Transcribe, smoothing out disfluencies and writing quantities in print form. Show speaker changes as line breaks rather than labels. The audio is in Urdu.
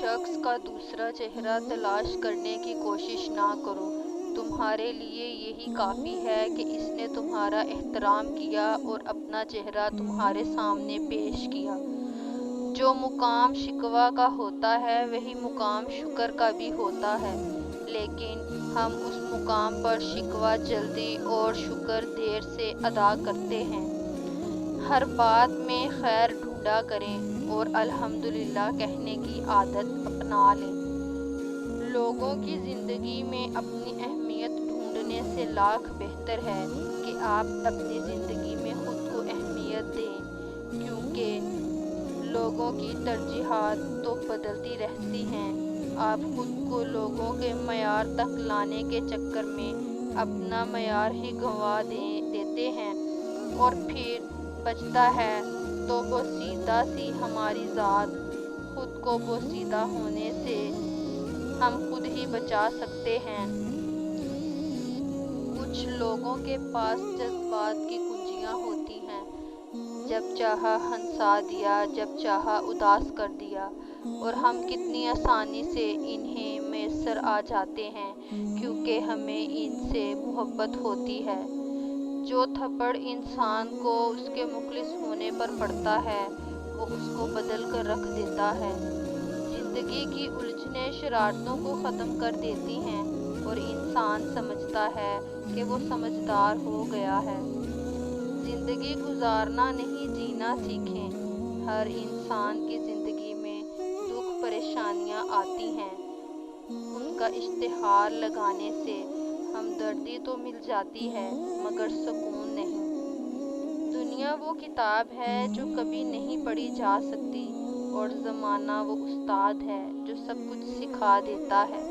شخص کا دوسرا چہرہ تلاش کرنے کی کوشش نہ کرو، تمہارے لیے یہی کافی ہے کہ اس نے تمہارا احترام کیا اور اپنا چہرہ تمہارے سامنے پیش کیا۔ جو مقام شکوہ کا ہوتا ہے وہی مقام شکر کا بھی ہوتا ہے، لیکن ہم اس مقام پر شکوہ جلدی اور شکر دیر سے ادا کرتے ہیں۔ ہر بات میں خیر ڈھونڈا کریں اور الحمدللہ کہنے کی عادت اپنا لیں۔ لوگوں کی زندگی میں اپنی اہمیت ڈھونڈنے سے لاکھ بہتر ہے کہ آپ اپنی زندگی میں خود کو اہمیت دیں، کیونکہ لوگوں کی ترجیحات تو بدلتی رہتی ہیں۔ آپ خود کو لوگوں کے معیار تک لانے کے چکر میں اپنا معیار ہی گنوا دیتے ہیں، اور پھر بچتا ہے تو بوسیدہ سی ہماری ذات۔ خود کو بوسیدہ ہونے سے ہم خود ہی بچا سکتے ہیں۔ کچھ لوگوں کے پاس جذبات کی کنجیاں ہوتی ہیں، جب چاہا ہنسا دیا، جب چاہا اداس کر دیا، اور ہم کتنی آسانی سے انہیں میسر آ جاتے ہیں کیونکہ ہمیں ان سے محبت ہوتی ہے۔ جو تھپڑ انسان کو اس کے مخلص ہونے پر پڑتا ہے وہ اس کو بدل کر رکھ دیتا ہے۔ زندگی کی الجھنیں شرارتوں کو ختم کر دیتی ہیں اور انسان سمجھتا ہے کہ وہ سمجھدار ہو گیا ہے۔ زندگی گزارنا نہیں جینا سیکھیں۔ ہر انسان کی زندگی میں دکھ پریشانیاں آتی ہیں، ان کا اشتہار لگانے سے ہمدردی تو مل جاتی ہے مگر سکون نہیں۔ دنیا وہ کتاب ہے جو کبھی نہیں پڑھی جا سکتی، اور زمانہ وہ استاد ہے جو سب کچھ سکھا دیتا ہے۔